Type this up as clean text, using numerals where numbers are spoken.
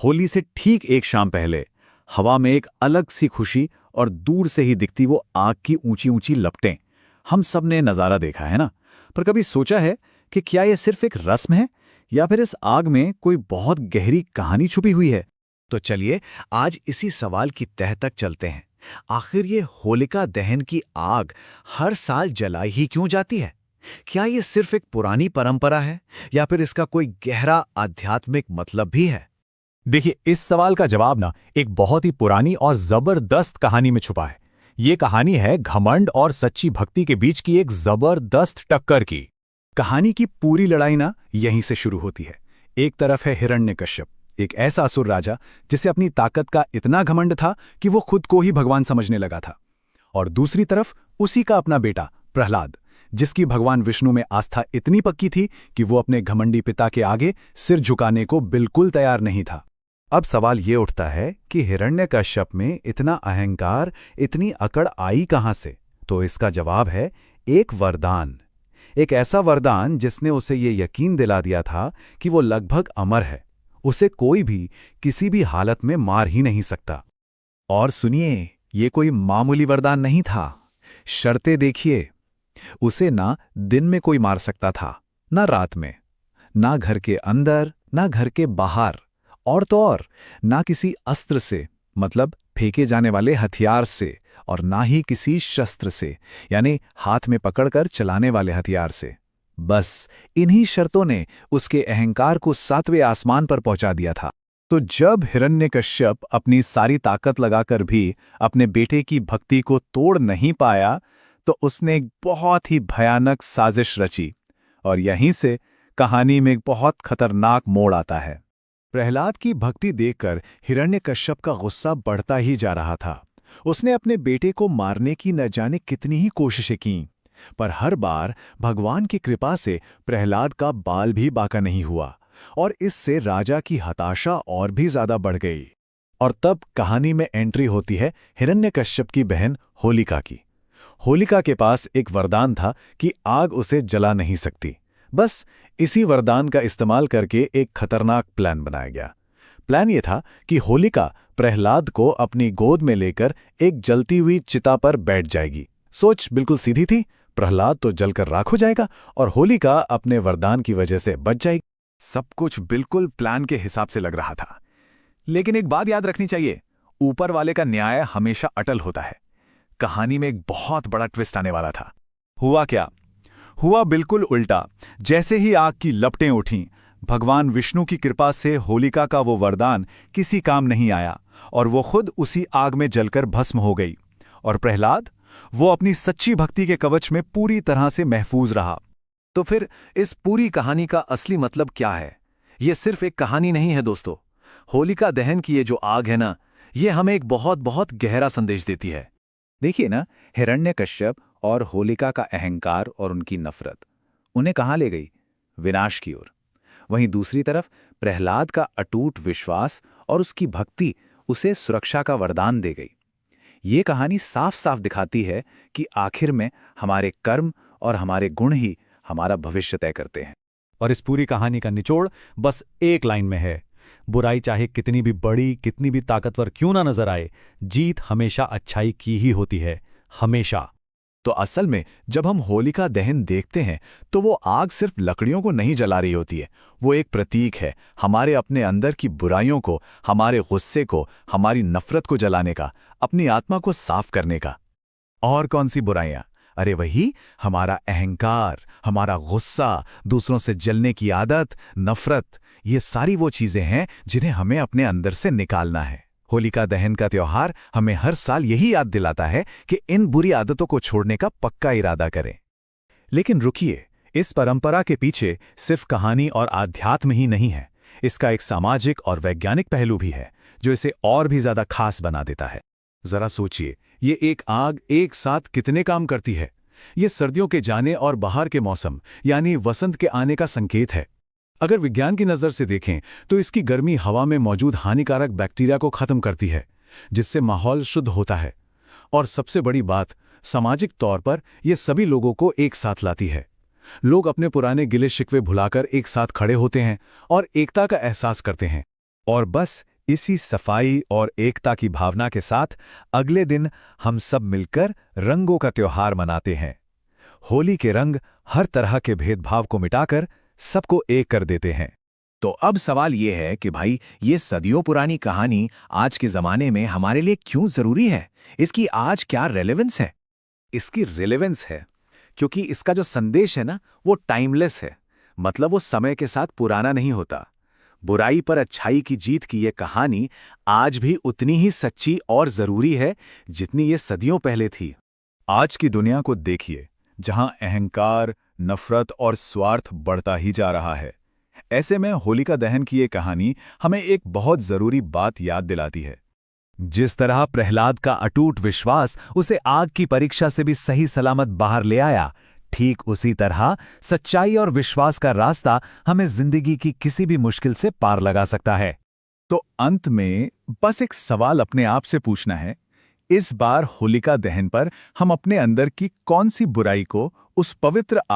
होली से ठीक एक शाम पहले हवा में एक अलग सी खुशी और दूर से ही दिखती वो आग की ऊंची ऊंची लपटें। हम सब ने नज़ारा देखा है ना। पर कभी सोचा है कि क्या ये सिर्फ एक रस्म है या फिर इस आग में कोई बहुत गहरी कहानी छुपी हुई है। तो चलिए आज इसी सवाल की तह तक चलते हैं। आखिर ये होलिका दहन की आग हर साल जलाई ही क्यों जाती है? क्या ये सिर्फ एक पुरानी परंपरा है या फिर इसका कोई गहरा आध्यात्मिक मतलब भी है? देखिए, इस सवाल का जवाब ना एक बहुत ही पुरानी और जबरदस्त कहानी में छुपा है। ये कहानी है घमंड और सच्ची भक्ति के बीच की एक जबरदस्त टक्कर की। कहानी की पूरी लड़ाई ना यहीं से शुरू होती है। एक तरफ है हिरण्यकश्यप, एक ऐसा असुर राजा जिसे अपनी ताकत का इतना घमंड था कि वो खुद को ही भगवान समझने लगा था। और दूसरी तरफ उसी का अपना बेटा प्रहलाद, जिसकी भगवान विष्णु में आस्था इतनी पक्की थी कि वो अपने घमंडी पिता के आगे सिर झुकाने को बिल्कुल तैयार नहीं था। अब सवाल ये उठता है कि हिरण्यकश्यप में इतना अहंकार, इतनी अकड़ आई कहां से? तो इसका जवाब है एक वरदान। एक ऐसा वरदान जिसने उसे ये यकीन दिला दिया था कि वो लगभग अमर है, उसे कोई भी किसी भी हालत में मार ही नहीं सकता। और सुनिए, ये कोई मामूली वरदान नहीं था। शर्तें देखिए, उसे ना दिन में कोई मार सकता था, ना रात में, ना घर के अंदर, ना घर के बाहर, और तो और ना किसी अस्त्र से, मतलब फेंके जाने वाले हथियार से, और ना ही किसी शस्त्र से, यानी हाथ में पकड़कर चलाने वाले हथियार से। बस इन्हीं शर्तों ने उसके अहंकार को 7वें आसमान पर पहुंचा दिया था। तो जब हिरण्यकश्यप अपनी सारी ताकत लगाकर भी अपने बेटे की भक्ति को तोड़ नहीं पाया, तो उसने एक बहुत ही भयानक साजिश रची। और यहीं से कहानी में एक बहुत खतरनाक मोड़ आता है। प्रहलाद की भक्ति देखकर हिरण्यकश्यप का गुस्सा बढ़ता ही जा रहा था। उसने अपने बेटे को मारने की न जाने कितनी ही कोशिशें कीं, पर हर बार भगवान की कृपा से प्रहलाद का बाल भी बाका नहीं हुआ, और इससे राजा की हताशा और भी ज्यादा बढ़ गई। और तब कहानी में एंट्री होती है हिरण्यकश्यप की बहन होलिका की। होलिका के पास एक वरदान था कि आग उसे जला नहीं सकती। बस इसी वरदान का इस्तेमाल करके एक खतरनाक प्लान बनाया गया। प्लान ये था कि होलिका प्रहलाद को अपनी गोद में लेकर एक जलती हुई चिता पर बैठ जाएगी। सोच बिल्कुल सीधी थी, प्रहलाद तो जलकर राख हो जाएगा और होलिका अपने वरदान की वजह से बच जाएगी। सब कुछ बिल्कुल प्लान के हिसाब से लग रहा था। लेकिन एक बात याद रखनी चाहिए, ऊपर वाले का न्याय हमेशा अटल होता है। कहानी में एक बहुत बड़ा ट्विस्ट आने वाला था। हुआ क्या? हुआ बिल्कुल उल्टा। जैसे ही आग की लपटें उठीं, भगवान विष्णु की कृपा से होलिका का वो वरदान किसी काम नहीं आया और वो खुद उसी आग में जलकर भस्म हो गई। और प्रहलाद, वो अपनी सच्ची भक्ति के कवच में पूरी तरह से महफूज रहा। तो फिर इस पूरी कहानी का असली मतलब क्या है? ये सिर्फ एक कहानी नहीं है दोस्तों। होलिका दहन की ये जो आग है ना, ये हमें एक बहुत बहुत गहरा संदेश देती है। देखिए ना, हिरण्यकश्यप और होलिका का अहंकार और उनकी नफरत उन्हें कहाँ ले गई? विनाश की ओर। वहीं दूसरी तरफ प्रहलाद का अटूट विश्वास और उसकी भक्ति उसे सुरक्षा का वरदान दे गई। ये कहानी साफ साफ दिखाती है कि आखिर में हमारे कर्म और हमारे गुण ही हमारा भविष्य तय करते हैं। और इस पूरी कहानी का निचोड़ बस एक लाइन में है, बुराई चाहे कितनी भी बड़ी, कितनी भी ताकतवर क्यों ना नजर आए, जीत हमेशा अच्छाई की ही होती है, हमेशा। तो असल में जब हम होलिका दहन देखते हैं तो वो आग सिर्फ लकड़ियों को नहीं जला रही होती है। वो एक प्रतीक है हमारे अपने अंदर की बुराइयों को, हमारे गुस्से को, हमारी नफरत को जलाने का, अपनी आत्मा को साफ करने का। और कौन सी बुराइयां? अरे वही हमारा अहंकार, हमारा गुस्सा, दूसरों से जलने की आदत, नफरत। ये सारी वो चीजें हैं जिन्हें हमें अपने अंदर से निकालना है। होलिका दहन का त्योहार हमें हर साल यही याद दिलाता है कि इन बुरी आदतों को छोड़ने का पक्का इरादा करें। लेकिन रुकिए, इस परंपरा के पीछे सिर्फ कहानी और आध्यात्म ही नहीं है। इसका एक सामाजिक और वैज्ञानिक पहलू भी है जो इसे और भी ज्यादा खास बना देता है। जरा सोचिए, ये एक आग एक साथ कितने काम करती है। ये सर्दियों के जाने और बाहर के मौसम यानी वसंत के आने का संकेत है। अगर विज्ञान की नज़र से देखें तो इसकी गर्मी हवा में मौजूद हानिकारक बैक्टीरिया को खत्म करती है, जिससे माहौल शुद्ध होता है। और सबसे बड़ी बात, सामाजिक तौर पर यह सभी लोगों को एक साथ लाती है। लोग अपने पुराने गिले शिकवे भुलाकर एक साथ खड़े होते हैं और एकता का एहसास करते हैं। और बस इसी सफाई और एकता की भावना के साथ अगले दिन हम सब मिलकर रंगों का त्योहार मनाते हैं। होली के रंग हर तरह के भेदभाव को मिटाकर सबको एक कर देते हैं। तो अब सवाल ये है कि भाई, ये सदियों पुरानी कहानी आज के ज़माने में हमारे लिए क्यों ज़रूरी है? इसकी आज क्या रेलेवेंस है? इसकी रिलेवेंस है क्योंकि इसका जो संदेश है ना, वो टाइमलेस है। मतलब वो समय के साथ पुराना नहीं होता। बुराई पर अच्छाई की जीत की ये कहानी आज भी उतनी ही सच्ची और जरूरी है जितनी ये सदियों पहले थी। आज की दुनिया को देखिए, जहां अहंकार, नफरत और स्वार्थ बढ़ता ही जा रहा है। ऐसे में होलिका दहन की ये कहानी हमें एक बहुत जरूरी बात याद दिलाती है। जिस तरह प्रहलाद का अटूट विश्वास उसे आग की परीक्षा से भी सही सलामत बाहर ले आया, ठीक उसी तरह सच्चाई और विश्वास का रास्ता हमें जिंदगी की किसी भी मुश्किल से पार लगा सकता है। तो अंत में बस एक सवाल अपने आप से पूछना है, इस बार होलिका दहन पर हम अपने अंदर की कौन सी बुराई को उस पवित्र